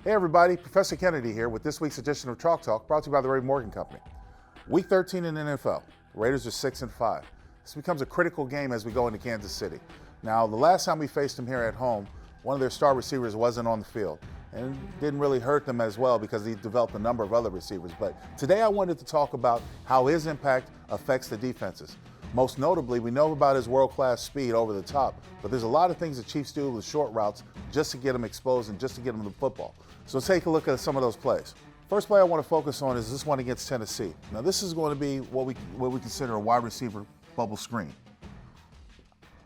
Hey everybody, Professor Kennedy here with this week's edition of Chalk Talk, brought to you by the Ray Morgan Company. Week 13 in the NFL. The Raiders are 6-5. This becomes a critical game as we go into Kansas City. Now, the last time we faced them here at home, one of their star receivers wasn't on the field. And it didn't really hurt them as well because he developed a number of other receivers. But today I wanted to talk about how his impact affects the defenses. Most notably, we know about his world-class speed over the top, but there's a lot of things the Chiefs do with short routes just to get him exposed and just to get him the football. So let's take a look at some of those plays. First play I want to focus on is this one against Tennessee. Now this is going to be what we consider a wide receiver bubble screen.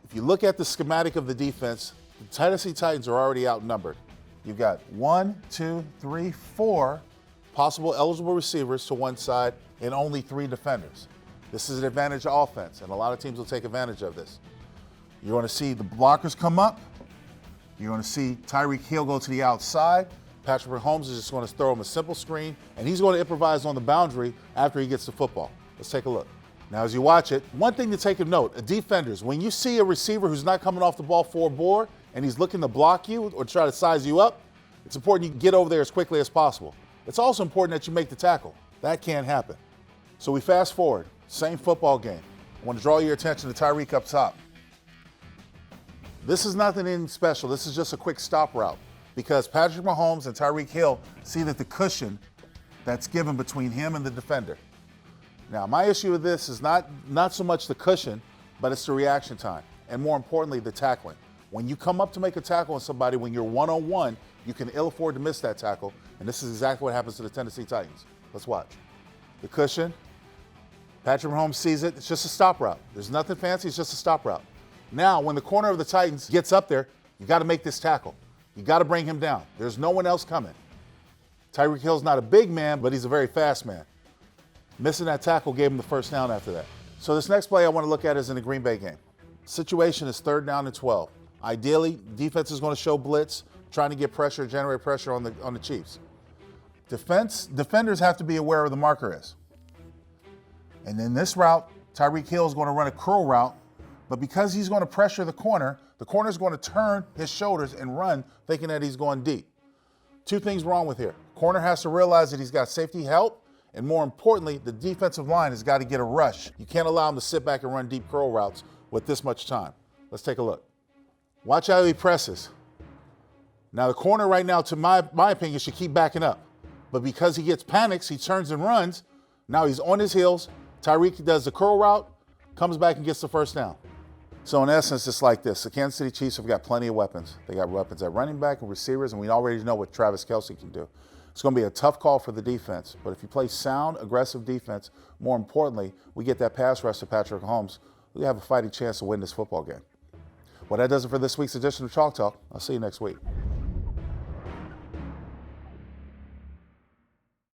If you look at the schematic of the defense, the Tennessee Titans are already outnumbered. You've got 1, 2, 3, 4 possible eligible receivers to one side and only 3 defenders. This is an advantage offense, and a lot of teams will take advantage of this. You're going to see the blockers come up. You're going to see Tyreek Hill go to the outside. Patrick Mahomes is just going to throw him a simple screen, and he's going to improvise on the boundary after he gets the football. Let's take a look. Now, as you watch it, one thing to take a note, defenders, when you see a receiver who's not coming off the ball for a bore and he's looking to block you or try to size you up, it's important you get over there as quickly as possible. It's also important that you make the tackle. That can't happen. So we fast forward, same football game. I want to draw your attention to Tyreek up top. This is nothing special. This is just a quick stop route because Patrick Mahomes and Tyreek Hill see that the cushion that's given between him and the defender. Now, my issue with this is not so much the cushion, but it's the reaction time, and more importantly, the tackling. When you come up to make a tackle on somebody, when you're one-on-one, you can ill afford to miss that tackle, and this is exactly what happens to the Tennessee Titans. Let's watch. The cushion, Patrick Mahomes sees it. It's just a stop route. There's nothing fancy. It's just a stop route. Now, when the corner of the Titans gets up there, you got to make this tackle. You got to bring him down. There's no one else coming. Tyreek Hill's not a big man, but he's a very fast man. Missing that tackle gave him the first down after that. So this next play I want to look at is in the Green Bay game. Situation is 3rd down and 12. Ideally, defense is going to show blitz, trying to get pressure, generate pressure on the Chiefs. Defenders have to be aware where the marker is. And in this route, Tyreek Hill is going to run a curl route, but because he's going to pressure the corner is going to turn his shoulders and run, thinking that he's going deep. 2 things wrong with here. Corner has to realize that he's got safety help, and more importantly, the defensive line has got to get a rush. You can't allow him to sit back and run deep curl routes with this much time. Let's take a look. Watch how he presses. Now, the corner right now, to my opinion, should keep backing up. But because he gets panics, he turns and runs. Now he's on his heels. Tyreek does the curl route, comes back and gets the first down. So in essence, it's like this. The Kansas City Chiefs have got plenty of weapons. They got weapons at running back and receivers, and we already know what Travis Kelce can do. It's going to be a tough call for the defense, but if you play sound, aggressive defense, more importantly, we get that pass rush to Patrick Mahomes, we have a fighting chance to win this football game. Well, that does it for this week's edition of Chalk Talk. I'll see you next week.